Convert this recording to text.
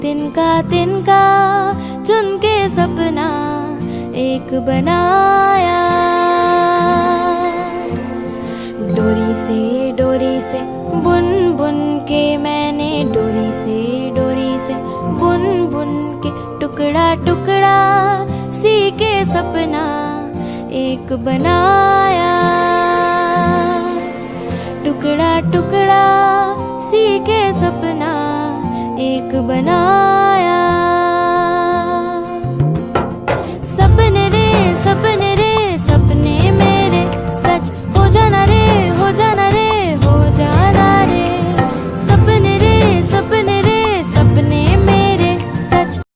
तिनका तिनका चुन के सपना एक बनाया। डोरी से बुन बुन के मैंने डोरी से बुन बुन के टुकड़ा टुकड़ा सी के सपना एक बनाया। टुकड़ा टुकड़ा सी के सपना एक बनाया।